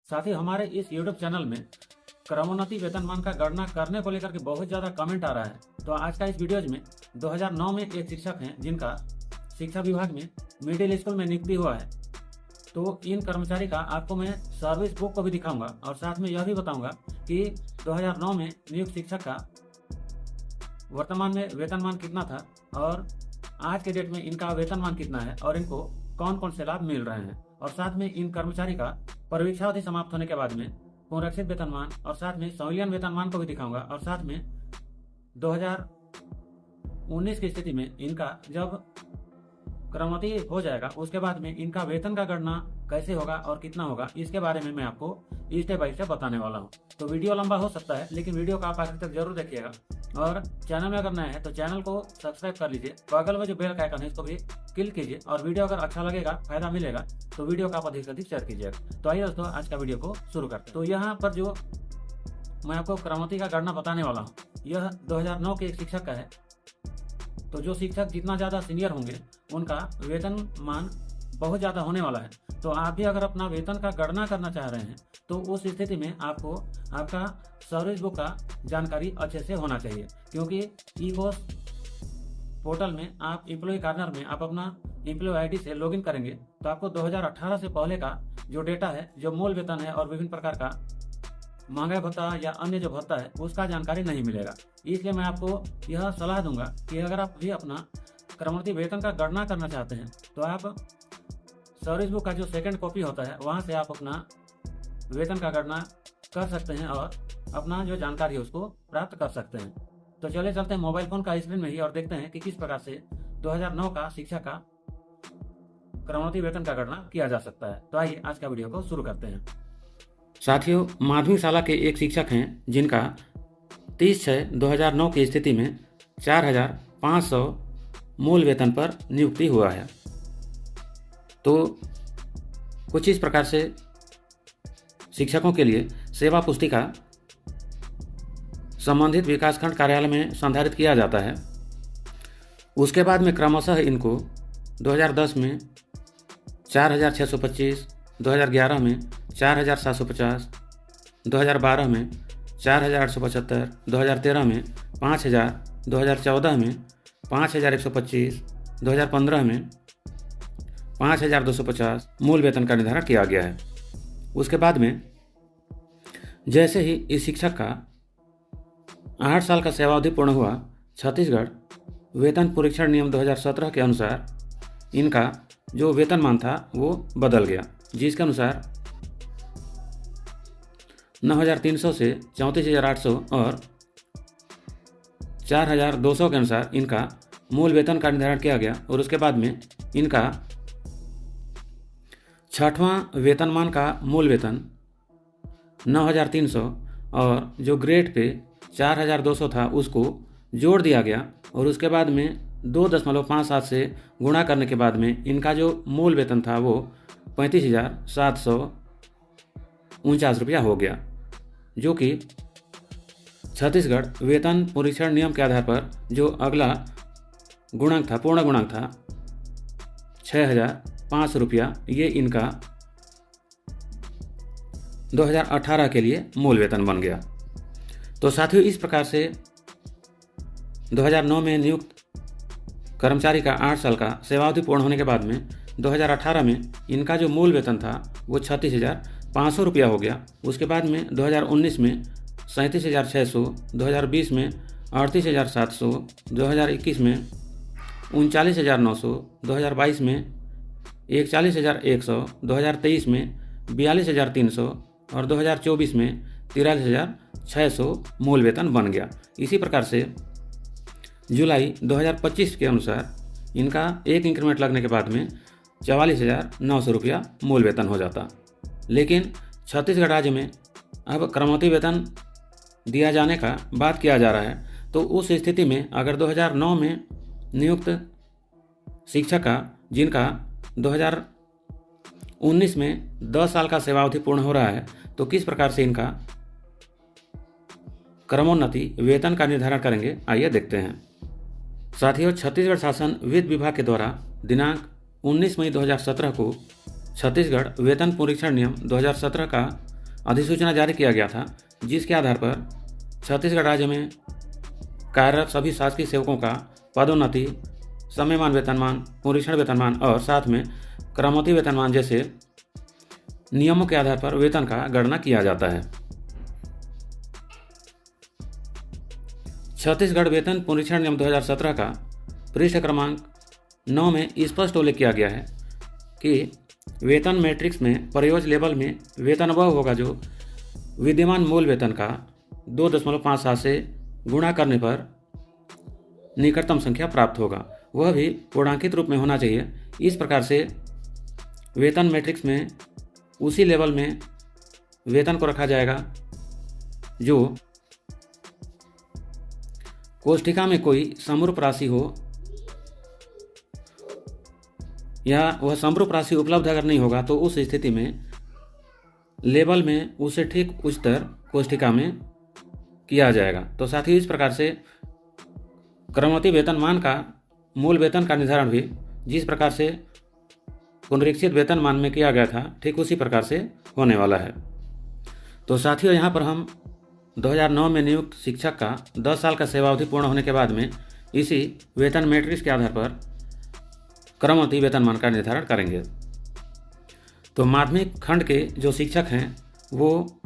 साथ ही हमारे इस YouTube चैनल में क्रमोन्नति वेतनमान का गणना करने को लेकर के बहुत ज़्यादा कमेंट आ रहा है। तो आज का इस वीडियोज में 2009 में एक शिक्षक हैं जिनका शिक्षा विभाग में मिडिल स्कूल में नियुक्ति हुआ है। तो इन कर्मचारी का आपको मैं सर्विस बुक को भी दिखाऊंगा और साथ में यह भी बताऊंगा कि 2009 में नियुक्त शिक्षक का वर्तमान में वेतनमान कितना था और आज के डेट में इनका वेतनमान कितना है और इनको कौन कौन से लाभ मिल रहे हैं। और साथ में इन कर्मचारी का परीक्षावधि समाप्त होने के बाद में पुनरीक्षित वेतनमान और साथ में संविलियन वेतनमान को भी दिखाऊंगा। और साथ में 2019 की स्थिति में इनका जब क्रमोन्नति हो जाएगा उसके बाद में इनका वेतन का गणना कैसे होगा और कितना होगा, इसके बारे में मैं आपको स्टेप बाय स्टेप बताने वाला हूं। तो वीडियो लंबा हो सकता है लेकिन वीडियो का आप आखिर तक जरूर देखिएगा। और चैनल में अगर नया है तो चैनल को सब्सक्राइब कर लीजिए, बगल में जो बेल का आइकन है इसको भी क्लिक कीजिए और वीडियो अगर अच्छा लगेगा, फायदा मिलेगा तो वीडियो का आप अधिक से अधिक शेयर कीजिएगा। तो आइए दोस्तों आज का वीडियो को शुरू करते हैं। तो यहाँ पर जो मैं आपको क्रमोन्नति का गणना बताने वाला हूँ यह 2009 के एक शिक्षक का है। तो जो शिक्षक जितना ज़्यादा सीनियर होंगे उनका वेतन मान बहुत ज़्यादा होने वाला है। तो आप भी अगर अपना वेतन का गणना करना चाह रहे हैं तो उस स्थिति में आपको आपका सर्विस बुक का जानकारी अच्छे से होना चाहिए, क्योंकि ई-कोश पोर्टल में आप एम्प्लॉय कॉर्नर में आप अपना एम्प्लॉय आईडी से लॉगिन करेंगे तो आपको 2018 से पहले का जो डेटा है, जो मूल वेतन है और विभिन्न प्रकार का महंगाई भत्ता या अन्य जो भत्ता है उसका जानकारी नहीं मिलेगा। इसलिए मैं आपको यह सलाह दूंगा कि अगर आप भी अपना क्रमोन्नति वेतन का गणना करना चाहते हैं तो आप सर्विस बुक का जो सेकंड कॉपी होता है वहां से आप अपना वेतन का गणना कर सकते हैं और अपना जो जानकारी है उसको प्राप्त कर सकते हैं। तो चले चलते हैं मोबाइल फोन का स्क्रीन में ही और देखते हैं कि किस प्रकार से 2009 का शिक्षा का क्रमोन्नति वेतन का गणना किया जा सकता है। तो आइए आज का वीडियो को शुरू करते हैं। साथियों, माध्यमिक शाला के एक शिक्षक हैं जिनका 30/6/2009 की स्थिति में 4,500 मूल वेतन पर नियुक्ति हुआ है। तो कुछ इस प्रकार से शिक्षकों के लिए सेवा पुस्तिका संबंधित विकासखंड कार्यालय में संधारित किया जाता है। उसके बाद में क्रमशः इनको 2010 में 4,625, 2011 में 4,750, 2012 में 4,875, 2013 में 5,000, 2014 में 5,125, 2015 में 5,250 मूल वेतन का निर्धारण किया गया है। उसके बाद में जैसे ही इस शिक्षक का 8 साल का सेवावधि पूर्ण हुआ, छत्तीसगढ़ वेतन परीक्षण नियम 2017 के अनुसार इनका जो वेतनमान था वो बदल गया, जिसके अनुसार 9,300 से 34,800 और 4,200 के अनुसार इनका मूल वेतन का निर्धारण किया गया। और उसके बाद में इनका 6वां वेतनमान का मूल वेतन 9,300 और जो ग्रेड पे 4,200 था उसको जोड़ दिया गया और उसके बाद में 2.57 से गुणा करने के बाद में इनका जो मूल वेतन था वो 35,749 रुपया हो गया, जो कि छत्तीसगढ़ वेतन परीक्षण नियम के आधार पर जो अगला गुणांक था, पूर्ण गुणांक था 6,500 रुपया, ये इनका 2018 के लिए मूल वेतन बन गया। तो साथियों, इस प्रकार से 2009 में नियुक्त कर्मचारी का 8 साल का सेवावधि पूर्ण होने के बाद में 2018 में इनका जो मूल वेतन था वो 36,500 रुपया हो गया। उसके बाद में 2019 में 37,600, 2020 में 38,700, 2021 में 39,900, 2022 में 41,100, 2023 में 42,300 और 2024 में 43,600 मूल वेतन बन गया। इसी प्रकार से जुलाई 2025 के अनुसार इनका एक इंक्रीमेंट लगने के बाद में 44,900 रुपया मूल वेतन हो जाता। लेकिन छत्तीसगढ़ राज्य में अब क्रमोन्नति वेतन दिया जाने का बात किया जा रहा है। तो उस स्थिति में अगर 2009 में नियुक्त शिक्षक का जिनका 2019 में 10 साल का सेवावधि पूर्ण हो रहा है तो किस प्रकार से इनका क्रमोन्नति वेतन का निर्धारण करेंगे, आइए देखते हैं। साथियों, छत्तीसगढ़ शासन वित्त विभाग के द्वारा दिनांक 19 मई 2017 को छत्तीसगढ़ वेतन परीक्षण नियम 2017 का अधिसूचना जारी किया गया था, जिसके आधार पर छत्तीसगढ़ राज्य में कार्यरत सभी शासकीय सेवकों का पदोन्नति, समयमान वेतनमान, पुनरीक्षण वेतनमान और साथ में क्रमोन्नति वेतनमान जैसे नियमों के आधार पर वेतन का गणना किया जाता है। छत्तीसगढ़ वेतन पुनरीक्षण नियम 2017 का पृष्ठ क्रमांक 9 में स्पष्ट उल्लेख किया गया है कि वेतन मैट्रिक्स में प्रयोज्य लेवल में वेतन वह होगा जो विद्यमान मूल वेतन का 2.57 से गुणा करने पर निकटतम संख्या प्राप्त होगा, वह भी पूर्णांकित रूप में होना चाहिए। इस प्रकार से वेतन मैट्रिक्स में उसी लेवल में वेतन को रखा जाएगा जो कोष्ठिका में कोई समरूप राशि हो, या वह समरूप राशि उपलब्ध अगर नहीं होगा तो उस स्थिति में लेवल में उसे ठीक उच्चतर कोष्ठिका में किया जाएगा। तो साथ ही इस प्रकार से क्रमोन्नति वेतनमान का मूल वेतन का निर्धारण भी जिस प्रकार से पुनरीक्षित वेतनमान में किया गया था, ठीक उसी प्रकार से होने वाला है। तो साथियों, यहाँ पर हम 2009 में नियुक्त शिक्षक का 10 साल का सेवावधि पूर्ण होने के बाद में इसी वेतन मैट्रिक्स के आधार पर क्रमोन्नति वेतनमान का निर्धारण करेंगे। तो माध्यमिक खंड के जो शिक्षक हैं वो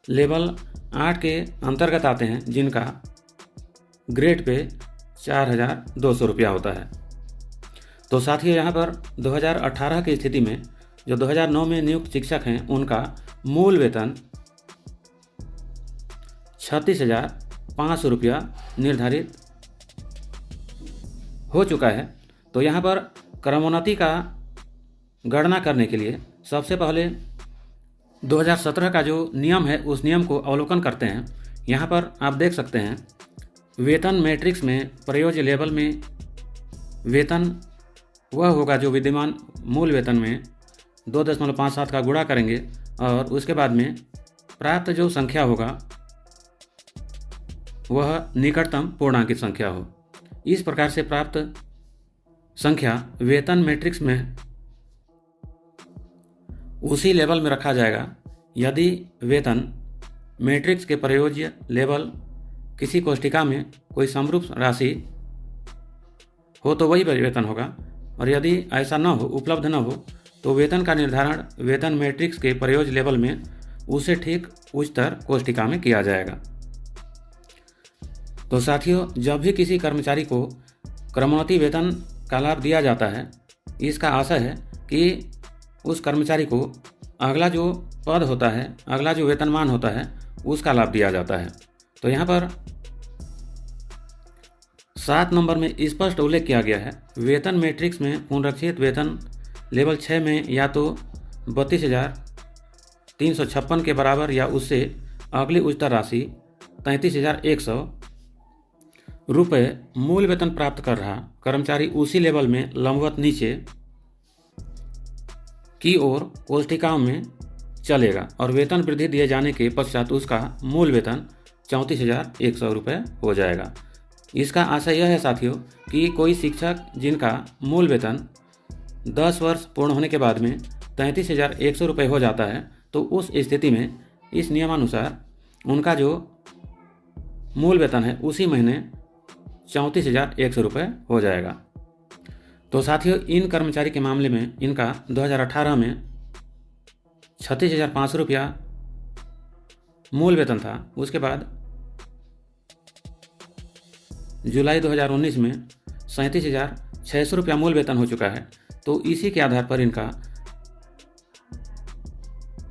लेवल 8 के अंतर्गत आते हैं, जिनका ग्रेड पे 4,200 रुपया होता है। तो साथियों, यहाँ पर 2018 की स्थिति में जो 2009 में नियुक्त शिक्षक हैं उनका मूल वेतन 36,500 रुपया निर्धारित हो चुका है। तो यहाँ पर क्रमोन्नति का गणना करने के लिए सबसे पहले 2017 का जो नियम है उस नियम को अवलोकन करते हैं। यहाँ पर आप देख सकते हैं वेतन मैट्रिक्स में प्रयोज्य लेवल में वेतन वह होगा जो विद्यमान मूल वेतन में 2.57 का गुणा करेंगे और उसके बाद में प्राप्त जो संख्या होगा वह निकटतम पूर्णांकित संख्या हो। इस प्रकार से प्राप्त संख्या वेतन मैट्रिक्स में उसी लेवल में रखा जाएगा। यदि वेतन मैट्रिक्स के प्रयोज्य लेवल किसी कोष्ठिका में कोई समरूप राशि हो तो वही वेतन होगा, और यदि ऐसा न हो, उपलब्ध न हो, तो वेतन का निर्धारण वेतन मैट्रिक्स के प्रयोज्य लेवल में उसे ठीक उच्चतर कोष्ठिका में किया जाएगा। तो साथियों, जब भी किसी कर्मचारी को क्रमोन्नति वेतन का लाभ दिया जाता है, इसका आशय है कि उस कर्मचारी को अगला जो पद होता है, अगला जो वेतनमान होता है, उसका लाभ दिया जाता है। तो यहाँ पर 7 नंबर में स्पष्ट उल्लेख किया गया है, वेतन मैट्रिक्स में पुनरीक्षित वेतन लेवल 6 में या तो 32,356 के बराबर या उससे अगली उच्चतर राशि 33,100 रुपये मूल वेतन प्राप्त कर रहा कर्मचारी उसी लेवल में लंबवत नीचे की ओर कोष्ठिकाओं में चलेगा और वेतन वृद्धि दिए जाने के पश्चात उसका मूल वेतन 34,100 रुपये हो जाएगा। इसका आशय यह है साथियों कि कोई शिक्षक जिनका मूल वेतन 10 वर्ष पूर्ण होने के बाद में 33,100 रुपये हो जाता है, तो उस स्थिति में इस नियमानुसार उनका जो मूल वेतन है उसी महीने 34,100 रुपये हो जाएगा। तो साथियों, इन कर्मचारी के मामले में इनका 2018 में 36,500 रुपया मूल वेतन था। उसके बाद जुलाई 2019 में 37,600 रुपया मूल वेतन हो चुका है। तो इसी के आधार पर इनका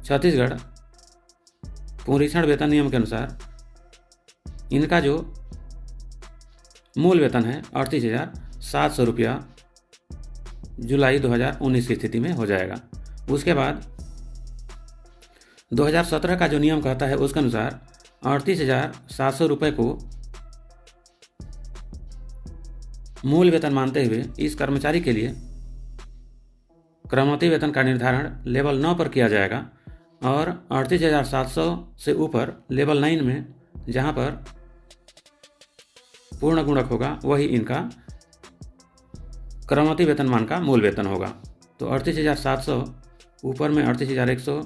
छत्तीसगढ़ पुनरीक्षण वेतन नियम के अनुसार इनका जो मूल वेतन है 38,700 रुपया जुलाई 2019 की स्थिति में हो जाएगा। उसके बाद 2017 का जो नियम कहता है उसके अनुसार 38,700 रुपये को मूल वेतन मानते हुए इस कर्मचारी के लिए क्रमोन्नति वेतन का निर्धारण लेवल 9 पर किया जाएगा और 38,700 से ऊपर लेवल 9 में जहां पर पूर्ण गुणक होगा वही इनका क्रमोन्नति वेतनमान का मूल वेतन होगा। तो 38,700 ऊपर में 38,100,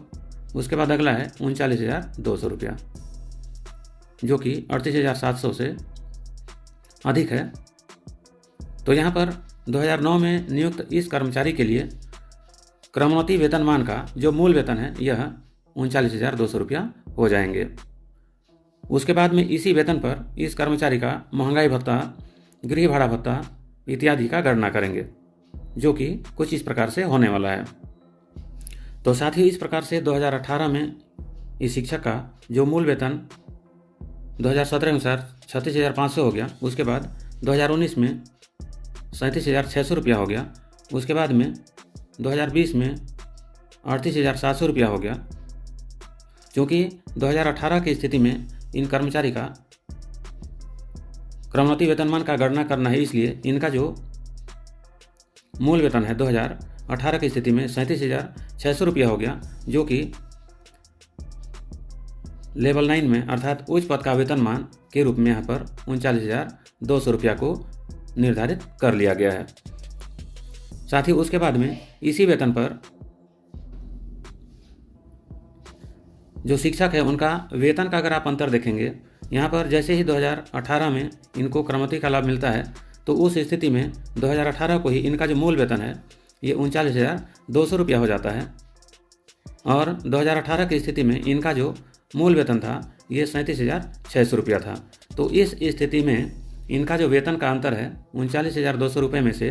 उसके बाद अगला है 39,200 रुपया, जो कि 38,700 से अधिक है। तो यहाँ पर 2009 में नियुक्त इस कर्मचारी के लिए क्रमोन्नति वेतनमान का जो मूल वेतन है यह 39,200 रुपया हो जाएंगे। उसके बाद में इसी वेतन पर इस कर्मचारी का महंगाई भत्ता, गृह भाड़ा भत्ता इत्यादि का गणना करेंगे, जो कि कुछ इस प्रकार से होने वाला है। तो साथियों, इस प्रकार से 2018 में इस शिक्षक का जो मूल वेतन 2017 अनुसार 36,500 हो गया, उसके बाद 2019 में 37,600 रुपया हो गया, उसके बाद में 2020 में 38,700 रुपया हो गया। क्योंकि 2018 की स्थिति में इन कर्मचारी का क्रमोन्नति वेतनमान का गणना करना है, इसलिए इनका जो मूल वेतन है 2018 की स्थिति में 37,600 रुपया हो गया, जो कि लेवल 9 में अर्थात उच्च पद का वेतनमान के रूप में यहाँ पर 39,200 रुपया को निर्धारित कर लिया गया है। साथ ही उसके बाद में इसी वेतन पर जो शिक्षक है उनका वेतन का अगर आप अंतर देखेंगे, यहाँ पर जैसे ही 2018 में इनको क्रमोन्नति का लाभ मिलता है, तो उस स्थिति में 2018 को ही इनका जो मूल वेतन है ये 39,200 रुपया हो जाता है, और 2018 की स्थिति में इनका जो मूल वेतन था ये 37,600 रुपया था। तो इस स्थिति में इनका जो वेतन का अंतर है 39,200 रुपये में से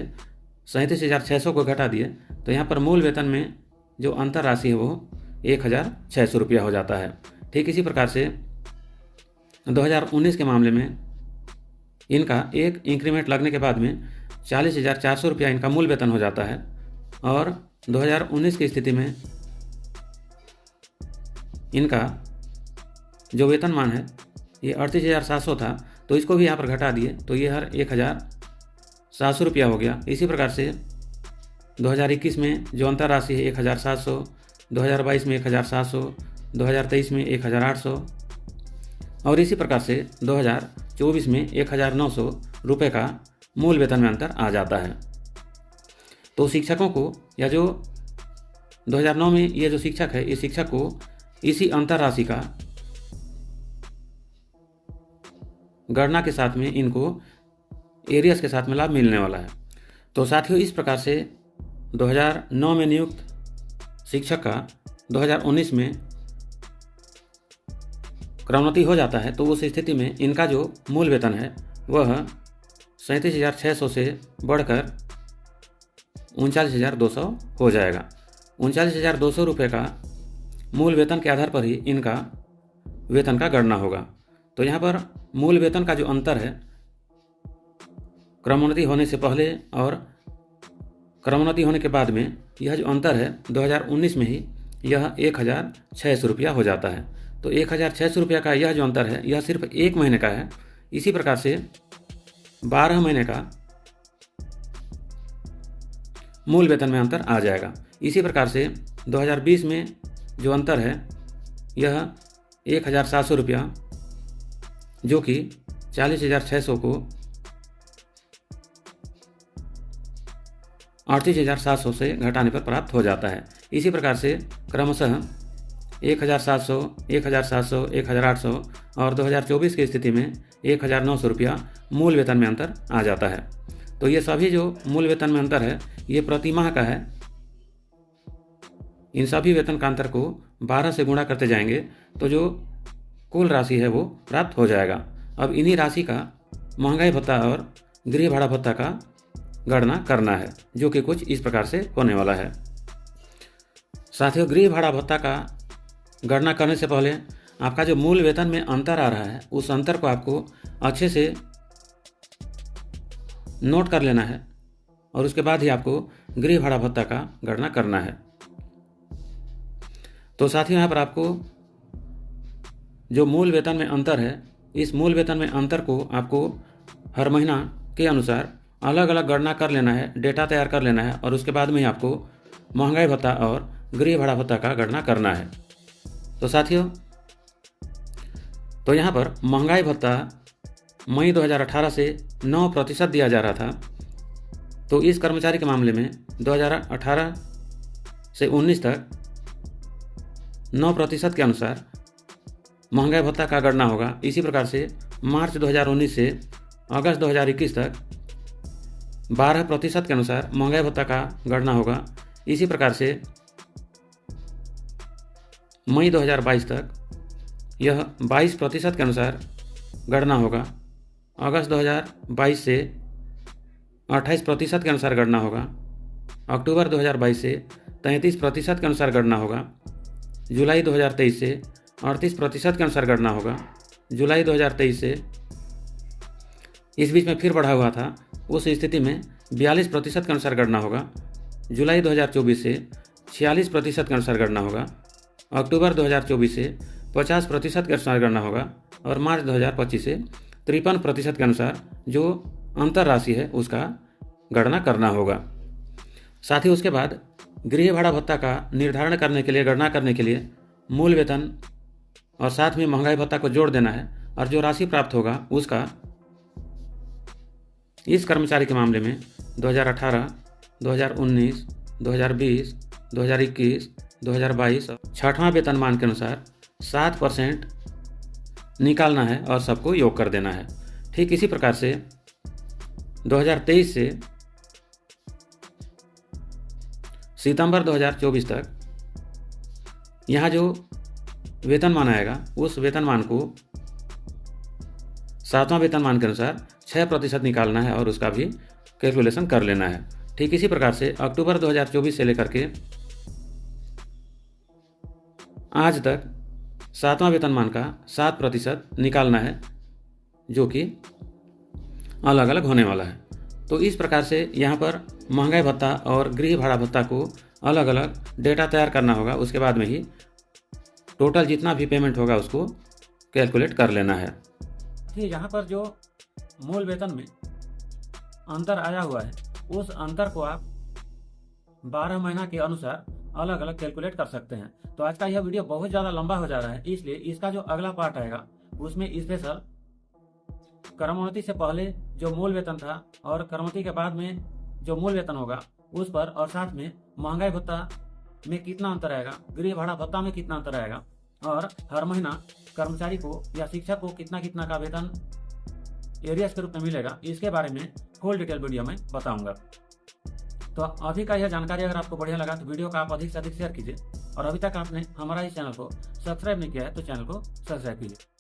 37,600 को घटा दिए, तो यहाँ पर मूल वेतन में जो अंतर राशि है वो 1,600 रुपया हो जाता है। ठीक इसी प्रकार से 2019 के मामले में इनका एक इंक्रीमेंट लगने के बाद में 40,400 रुपया इनका मूल वेतन हो जाता है, और 2019 की स्थिति में इनका जो वेतनमान है ये 38,700 था, तो इसको भी यहाँ पर घटा दिए तो ये हर 1,700 रुपया हो गया। इसी प्रकार से 2021 में जो अंतर राशि है 1,700, 2022 में 1,700, 2023 में 1,800, और इसी प्रकार से 2024 में 1,900 रुपये का मूल वेतन में अंतर आ जाता है। तो शिक्षकों को या जो 2009 में ये जो शिक्षक है इस शिक्षक को इसी अंतर राशि का गणना के साथ में इनको एरियस के साथ में लाभ मिलने वाला है। तो साथियों, इस प्रकार से 2009 में नियुक्त शिक्षक का 2019 में क्रमोन्नति हो जाता है, तो उस स्थिति में इनका जो मूल वेतन है वह 37,600 से बढ़कर 39,200 हो जाएगा। 39,200 रुपये का मूल वेतन के आधार पर ही इनका वेतन का गणना होगा। तो यहाँ पर मूल वेतन का जो अंतर है क्रमोन्नति होने से पहले और क्रमोन्नति होने के बाद में, यह जो अंतर है 2019 में ही यह 1,600 रुपया हो जाता है। तो 1,600 रुपया का यह जो अंतर है यह सिर्फ एक महीने का है। इसी प्रकार से 12 महीने का मूल वेतन में अंतर आ जाएगा। इसी प्रकार से 2020 में जो अंतर है यह 1,700 रुपया, जो कि 40,600 को 38,700 से घटाने पर प्राप्त हो जाता है। इसी प्रकार से क्रमशः 1,700, 1,700, 1,800 और 2024 की स्थिति में 1,900 रुपया मूल वेतन में अंतर आ जाता है। तो ये सभी जो मूल वेतन में अंतर है ये प्रति माह का है। इन सभी वेतन का अंतर को 12 से गुणा करते जाएंगे तो जो कुल राशि है वो प्राप्त हो जाएगा। अब इन्हीं राशि का महंगाई भत्ता और गृह भाड़ा भत्ता का गणना करना है, जो कि कुछ इस प्रकार से होने वाला है। साथियों, गृह भाड़ा भत्ता का गणना करने से पहले आपका जो मूल वेतन में अंतर आ रहा है उस अंतर को आपको अच्छे से नोट कर लेना है, और उसके बाद ही आपको गृह भाड़ा भत्ता का गणना करना है। तो साथियों, यहाँ पर आपको जो मूल वेतन में अंतर है, इस मूल वेतन में अंतर को आपको हर महीना के अनुसार अलग अलग गणना कर लेना है, डेटा तैयार कर लेना है, और उसके बाद में आपको महंगाई भत्ता और गृह भाड़ा भत्ता का गणना करना है। तो साथियों, तो यहाँ पर महंगाई भत्ता मई 2018 से 9% दिया जा रहा था। तो इस कर्मचारी के मामले में 2018 से 19 तक 9% के अनुसार महंगाई भत्ता का गणना होगा। इसी प्रकार से मार्च 2019 से अगस्त 2021 तक 12% के अनुसार महंगाई भत्ता का गणना होगा। इसी प्रकार से मई 2022 तक यह 22% के अनुसार गणना होगा। अगस्त 2022 से 28% के अनुसार गणना होगा। अक्टूबर 2022 से 33% के अनुसार गणना होगा। जुलाई 2023 से 38% के अनुसार गणना होगा। जुलाई 2023 से इस बीच में फिर बढ़ा हुआ था, उस स्थिति में 42% के अनुसार गणना होगा। जुलाई 2024 से 46% के अनुसार गणना होगा। अक्टूबर 2024 से 50% के अनुसार गणना होगा और मार्च 2025 से 53% के अनुसार जो अंतर राशि है उसका गणना करना होगा। साथ ही उसके बाद गृह भाड़ा भत्ता का निर्धारण करने के लिए, गणना करने के लिए मूल वेतन और साथ में महंगाई भत्ता को जोड़ देना है और जो राशि प्राप्त होगा उसका इस कर्मचारी के मामले में 2018, 2019, 2020, 2021, 2022 छठवां वेतनमान के अनुसार 7% निकालना है और सबको योग कर देना है। ठीक इसी प्रकार से 2023 से सितंबर 2024 तक यहाँ जो वेतनमान आएगा उस वेतनमान को 7वां वेतनमान के अनुसार 6% निकालना है और उसका भी कैलकुलेशन कर लेना है। ठीक इसी प्रकार से अक्टूबर 2024 से लेकर के आज तक 7वां वेतनमान का 7% निकालना है जो कि अलग अलग होने वाला है। तो इस प्रकार से यहाँ पर महंगाई भत्ता और गृह भाड़ा भत्ता को अलग अलग डेटा तैयार करना होगा। उसके बाद में ही टोटल जितना भी पेमेंट होगा उसको कैलकुलेट कर लेना है। यहाँ पर जो मूल वेतन में अंतर आया हुआ है उस अंतर को आप 12 महीना के अनुसार अलग अलग कैलकुलेट कर सकते हैं। तो आज का यह वीडियो बहुत ज़्यादा लंबा हो जा रहा है, इसलिए इसका जो अगला पार्ट आएगा उसमें स्पेशल क्रमोन्नति से पहले जो मूल वेतन था और क्रमोन्नति के बाद में जो मूल वेतन होगा उस पर, और साथ में महंगाई भत्ता में कितना अंतर आएगा, गृह भाड़ा भत्ता में कितना अंतर आएगा और हर महीना कर्मचारी को या शिक्षक को कितना कितना का वेतन एरियर्स के रूप में मिलेगा, इसके बारे में फुल डिटेल वीडियो में बताऊंगा। तो अभी का यह जानकारी अगर आपको बढ़िया लगा तो वीडियो का आप अधिक से अधिक शेयर कीजिए और अभी तक आपने हमारा इस चैनल को सब्सक्राइब नहीं किया है तो चैनल को सब्सक्राइब कीजिए।